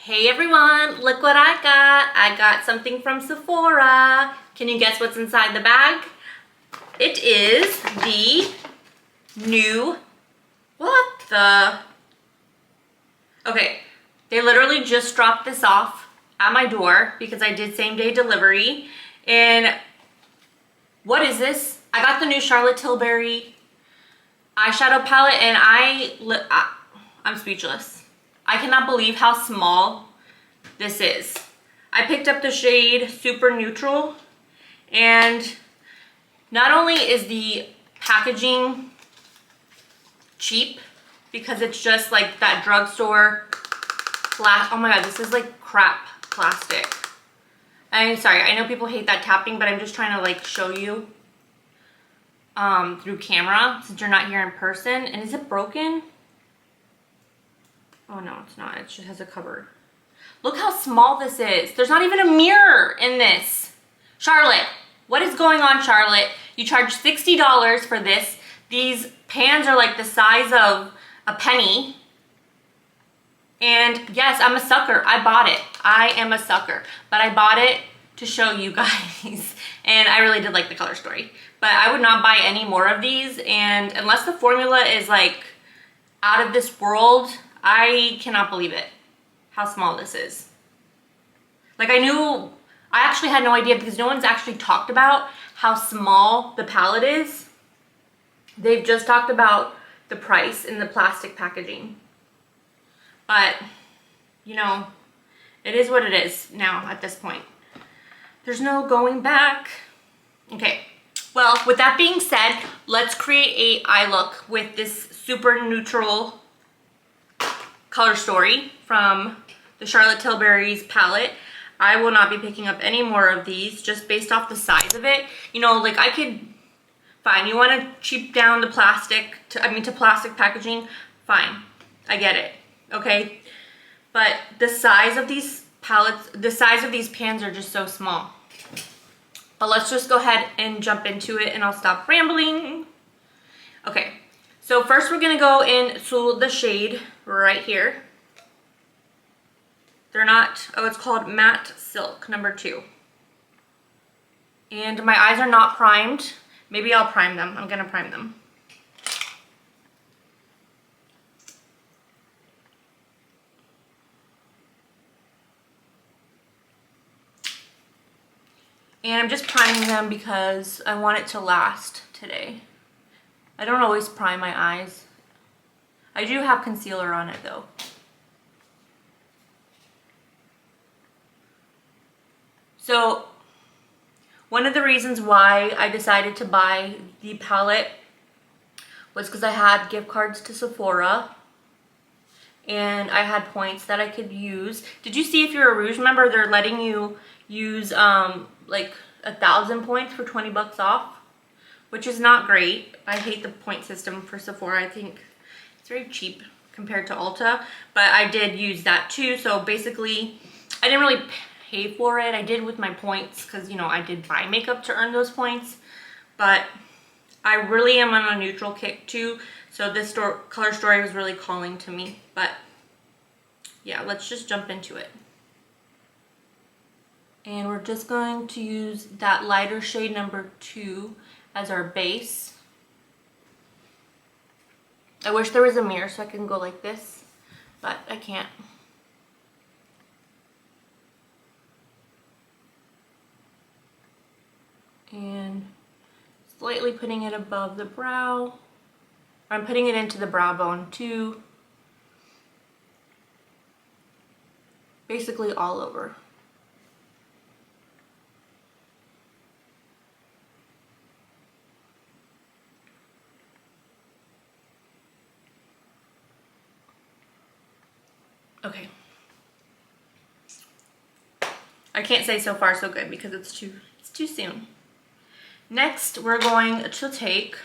Hey everyone, look what I got. I got something from Sephora. Can you guess what's inside the bag? It is the new, okay, they literally just dropped this off at my door because I did same day delivery. And what is this? I got the new Charlotte Tilbury eyeshadow palette and I'm speechless. I cannot believe how small this is. I picked up the shade Super Neutral, and not only is the packaging cheap because it's just like that drugstore oh my god, this is like crap plastic. I'm sorry, I know people hate that tapping, but I'm just trying to like show you through camera since you're not here in person. And is it broken? Oh no, it's not. It just has a cover. Look how small this is. There's not even a mirror in this. Charlotte, what is going on, Charlotte? You charge $60 for this. These pans are like the size of a penny. And yes, I'm a sucker. I bought it. I am a sucker. But I bought it to show you guys. And I really did like the color story. But I would not buy any more of these. And unless the formula is like out of this world, I cannot believe it, how small this is. Like I actually had no idea because no one's actually talked about how small the palette is. They've just talked about the price and the plastic packaging. But, you know, it is what it is now at this point. There's no going back. Okay, well, with that being said, let's create a eye look with this Super Neutral color story from the Charlotte Tilbury's palette. I will not be picking up any more of these just based off the size of it. You know, like I could, fine, you want to cheap down the plastic, to plastic packaging, fine, I get it, okay? But the size of these palettes, the size of these pans are just so small. But let's just go ahead and jump into it and I'll stop rambling. Okay. So first we're going to go into the shade right here. It's called Matte Silk number 2. And my eyes are not primed. Maybe I'll prime them. I'm going to prime them. And I'm just priming them because I want it to last today. I don't always prime my eyes. I do have concealer on it though. So one of the reasons why I decided to buy the palette was because I had gift cards to Sephora and I had points that I could use. Did you see if you're a Rouge member, they're letting you use like 1,000 points for 20 bucks off? Which is not great. I hate the point system for Sephora. I think it's very cheap compared to Ulta, but I did use that too. So basically, I didn't really pay for it. I did with my points because, you know, I did buy makeup to earn those points, but I really am on a neutral kick too. So this color story was really calling to me, but yeah, let's just jump into it. And we're just going to use that lighter shade number 2 as our base. I wish there was a mirror so I can go like this, but I can't. And slightly putting it above the brow. I'm putting it into the brow bone too. Basically all over. Okay. I can't say so far so good because it's too soon. Next, we're going to take,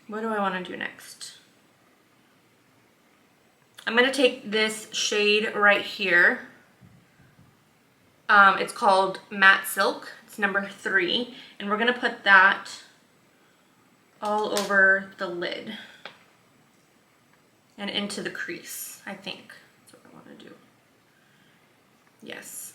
what do I want to do next? I'm going to take this shade right here. It's called Matte Silk. It's number 3. And we're going to put that all over the lid. and into the crease, I think. That's what I want to do. Yes.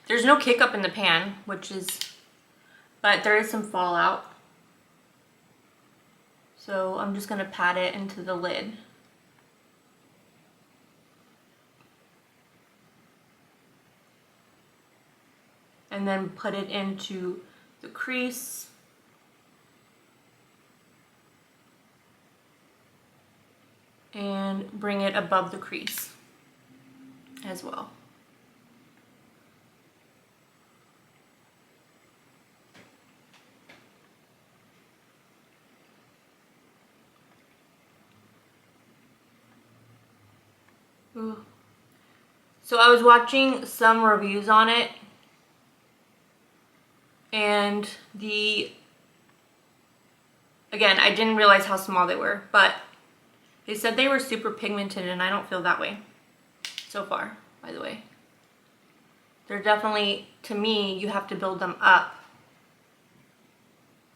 There's no kick up in the pan, but there is some fallout. So I'm just gonna pat it into the lid. And then put it into the crease. And bring it above the crease as well. Ooh. So I was watching some reviews on it, and again, I didn't realize how small they were, but they said they were super pigmented, and I don't feel that way so far, by the way. They're definitely, to me, you have to build them up.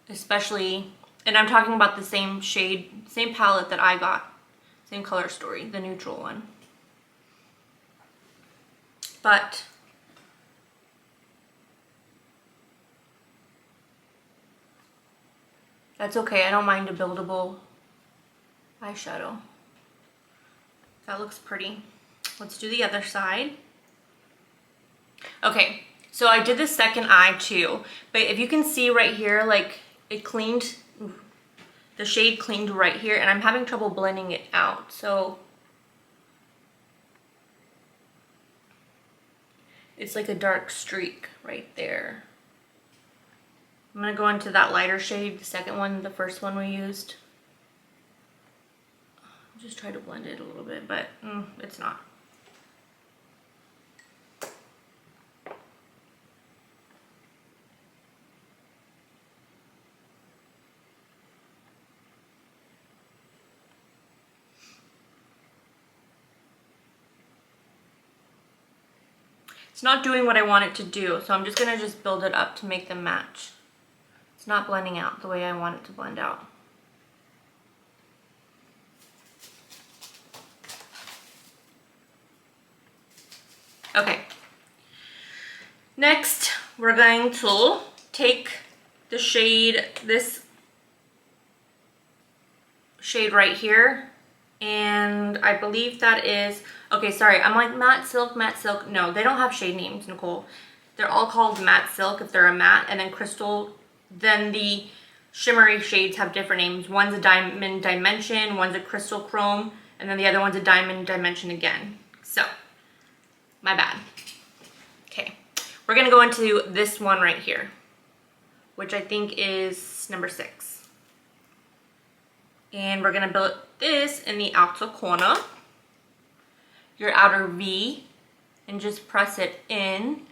Especially, and I'm talking about the same shade, same palette that I got. Same color story, the neutral one. But that's okay, I don't mind a buildable eyeshadow. That looks pretty. Let's do the other side. Okay, so I did the second eye too, but if you can see right here, like it cleaned, the shade cleaned right here, and I'm having trouble blending it out. So it's like a dark streak right there. I'm gonna go into that lighter shade, the second one, the first one we used. Just try to blend it a little bit, but it's not. It's not doing what I want it to do, so I'm just gonna build it up to make them match. It's not blending out the way I want it to blend out. Okay. Next, we're going to take the shade, this shade right here, and I believe that is, okay, sorry, I'm like matte silk, matte silk. No, they don't have shade names, Nicole. They're all called matte silk if they're a matte, and then crystal, then the shimmery shades have different names. One's a diamond dimension, one's a crystal chrome, and then the other one's a diamond dimension again. So, my bad. Okay, we're gonna go into this one right here, which I think is number 6. And we're gonna build this in the outer corner, your outer V, and just press it in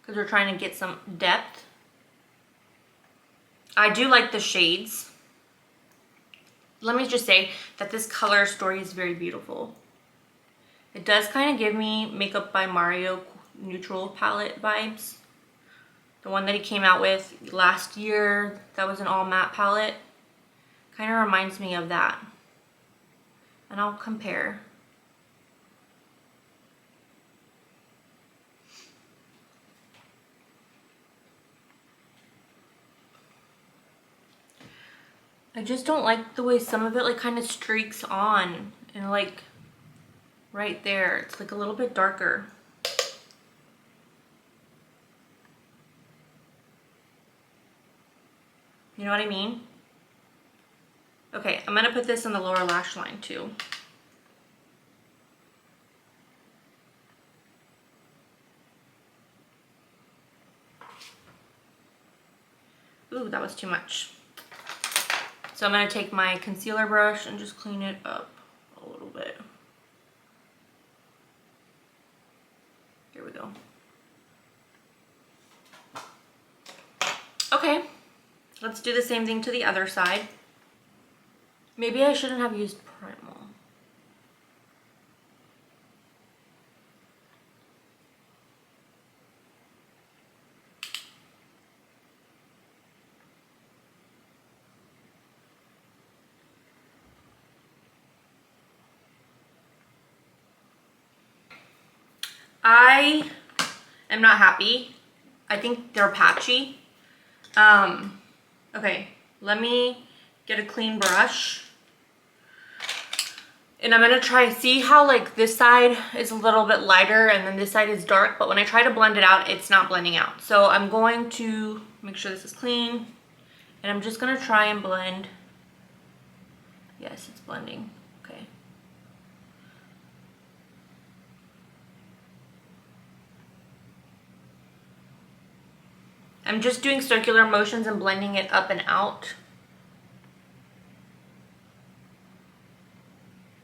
because we're trying to get some depth. I do like the shades. Let me just say that this color story is very beautiful. It does kind of give me Makeup by Mario neutral palette vibes. The one that he came out with last year, that was an all matte palette. Kind of reminds me of that. And I'll compare. I just don't like the way some of it like kind of streaks on and like right there. It's like a little bit darker. You know what I mean? Okay, I'm gonna put this on the lower lash line too. Ooh, that was too much. So I'm gonna take my concealer brush and just clean it up a little bit. Here we go. Okay, let's do the same thing to the other side. Maybe I shouldn't have used Primal. I am not happy. I think they're patchy. Okay, let me get a clean brush. And I'm gonna try, see how like this side is a little bit lighter and then this side is dark, but when I try to blend it out, it's not blending out. So I'm going to make sure this is clean, and I'm just gonna try and blend. Yes, it's blending, okay. I'm just doing circular motions and blending it up and out.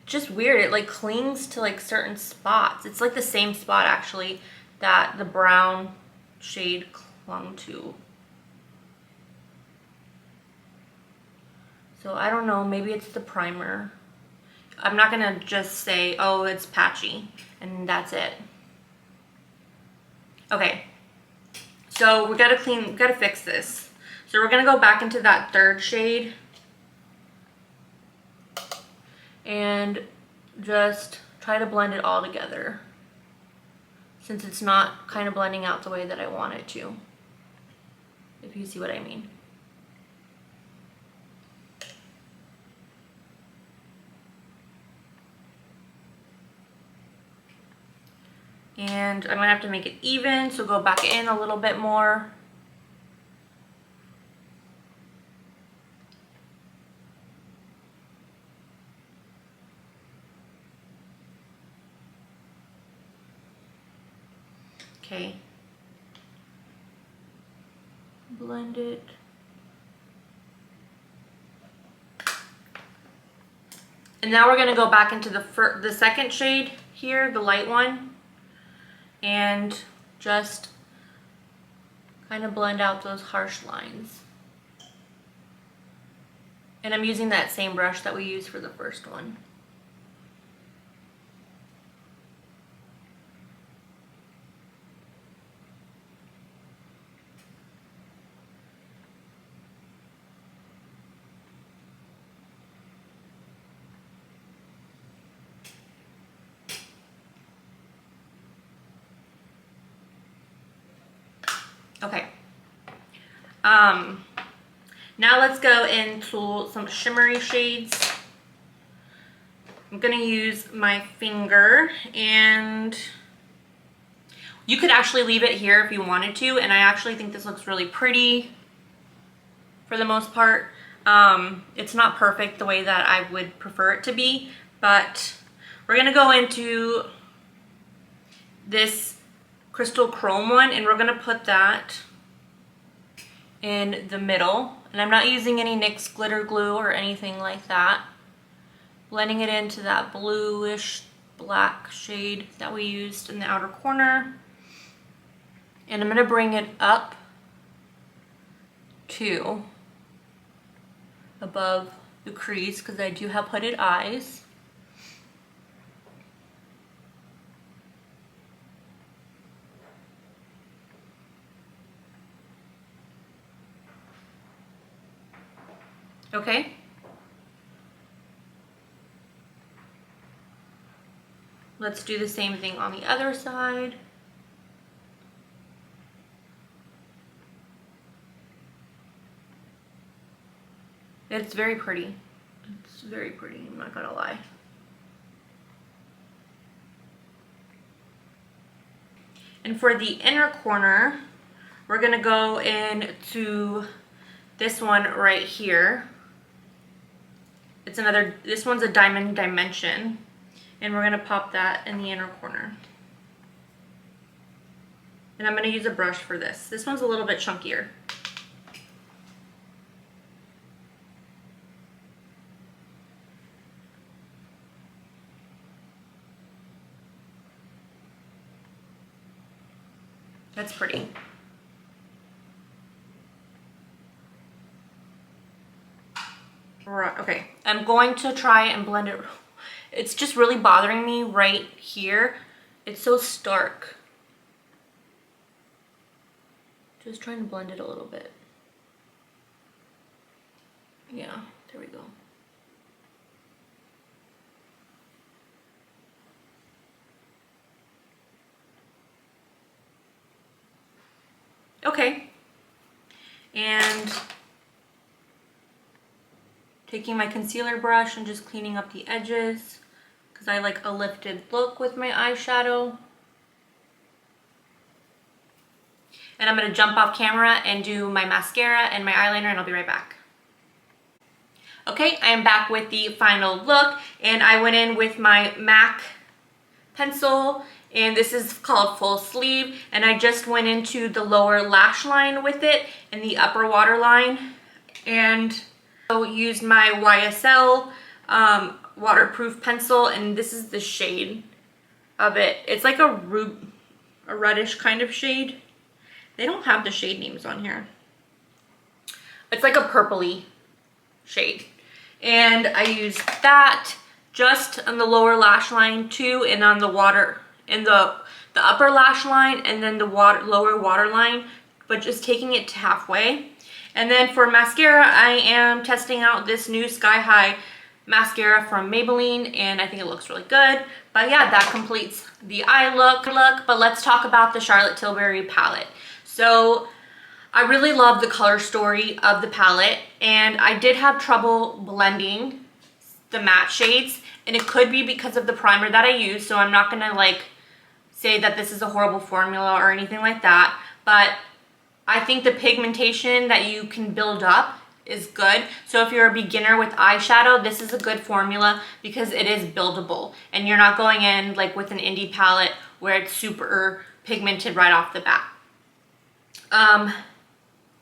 Just weird, it like clings to like certain spots. It's like the same spot actually that the brown shade clung to. So I don't know, maybe it's the primer. I'm not gonna just say, oh, it's patchy and that's it. Okay, so we gotta fix this. So we're gonna go back into that third shade and just try to blend it all together, since it's not kind of blending out the way that I want it to, if you see what I mean. And I'm gonna have to make it even, so go back in a little bit more. Okay. Blend it. And now we're gonna go back into the second shade here, the light one, and just kind of blend out those harsh lines. And I'm using that same brush that we used for the first one. Okay. Now let's go into some shimmery shades. I'm gonna use my finger, and you could actually leave it here if you wanted to, and I actually think this looks really pretty for the most part. It's not perfect the way that I would prefer it to be, but we're gonna go into this crystal chrome one, and we're gonna put that in the middle. And I'm not using any NYX glitter glue or anything like that. Blending it into that bluish black shade that we used in the outer corner. And I'm gonna bring it up to above the crease, because I do have hooded eyes. Okay. Let's do the same thing on the other side. It's very pretty. It's very pretty, I'm not gonna lie. And for the inner corner, we're gonna go into this one right here. It's another, this one's a Diamond Dimension, and we're gonna pop that in the inner corner. And I'm gonna use a brush for this. This one's a little bit chunkier. That's pretty. Right, okay, I'm going to try and blend it. It's just really bothering me right here. It's so stark. Just trying to blend it a little bit. Yeah, there we go. Okay. And taking my concealer brush and just cleaning up the edges because I like a lifted look with my eyeshadow. And I'm gonna jump off camera and do my mascara and my eyeliner, and I'll be right back. Okay, I am back with the final look, and I went in with my MAC pencil, and this is called Full Sleeve, and I just went into the lower lash line with it and the upper waterline, and so used my YSL waterproof pencil, and this is the shade of it. It's like a reddish kind of shade. They don't have the shade names on here. It's like a purpley shade. And I used that just on the lower lash line too, and on the the upper lash line, and then the lower waterline, but just taking it to halfway. And then for mascara, I am testing out this new Sky High mascara from Maybelline, and I think it looks really good. But yeah, that completes the eye look. But let's talk about the Charlotte Tilbury palette. So I really love the color story of the palette, and I did have trouble blending the matte shades, and it could be because of the primer that I used, so I'm not gonna like say that this is a horrible formula or anything like that, but I think the pigmentation that you can build up is good. So if you're a beginner with eyeshadow, this is a good formula because it is buildable, and you're not going in like with an indie palette where it's super pigmented right off the bat.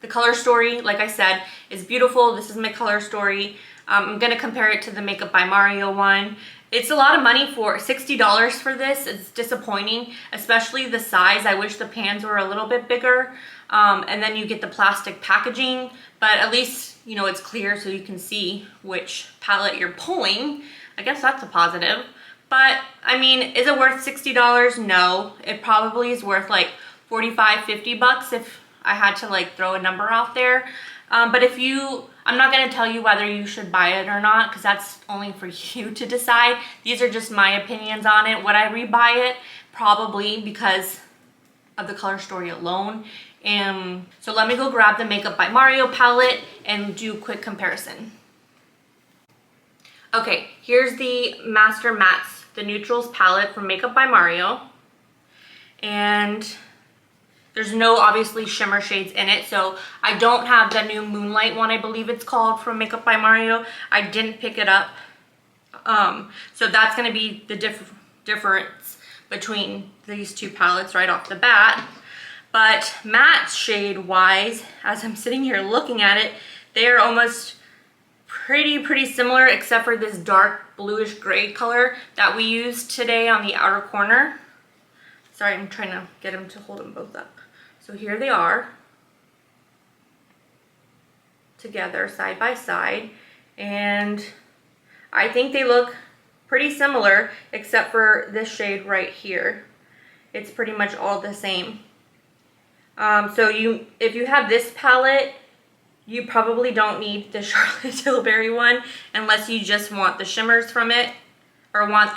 The color story, like I said, is beautiful. This is my color story. I'm gonna compare it to the Makeup by Mario one. It's a lot of money for $60 for this. It's disappointing, especially the size. I wish the pans were a little bit bigger. And then you get the plastic packaging, but at least, you know, it's clear so you can see which palette you're pulling. I guess that's a positive. But I mean, is it worth $60? No, it probably is worth like 45, 50 bucks if I had to like throw a number out there. But if I'm not gonna tell you whether you should buy it or not, because that's only for you to decide. These are just my opinions on it. Would I rebuy it? Probably, because of the color story alone. So let me go grab the Makeup by Mario palette and do a quick comparison. Okay, here's the Master Mattes, the Neutrals palette from Makeup by Mario. And there's no obviously shimmer shades in it, so I don't have the new Moonlight one, I believe it's called, from Makeup by Mario. I didn't pick it up. So that's gonna be the difference between these two palettes right off the bat. But matte shade wise, as I'm sitting here looking at it, they are almost pretty similar, except for this dark bluish gray color that we used today on the outer corner. Sorry, I'm trying to get them to hold them both up. So here they are together side by side, and I think they look pretty similar except for this shade right here. It's pretty much all the same. So if you have this palette, you probably don't need the Charlotte Tilbury one unless you just want the shimmers from it, or want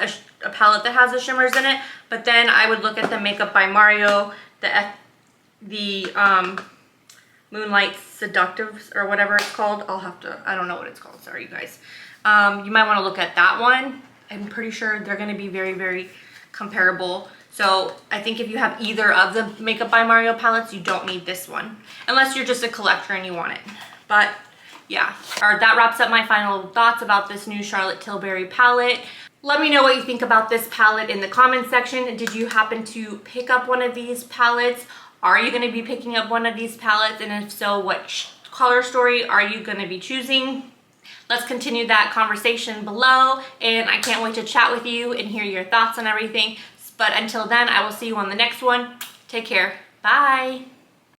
a palette that has the shimmers in it. But then I would look at the Makeup by Mario, the Moonlight Seductive, or whatever it's called. I don't know what it's called, sorry you guys. You might want to look at that one. I'm pretty sure they're going to be very comparable. So I think if you have either of the Makeup by Mario palettes, you don't need this one, unless you're just a collector and you want it. But yeah, that wraps up my final thoughts about this new Charlotte Tilbury palette. Let me know what you think about this palette in the comments section. Did you happen to pick up one of these palettes? Are you going to be picking up one of these palettes? And if so, what color story are you going to be choosing? Let's continue that conversation below, and I can't wait to chat with you and hear your thoughts on everything. But until then, I will see you on the next one. Take care. Bye.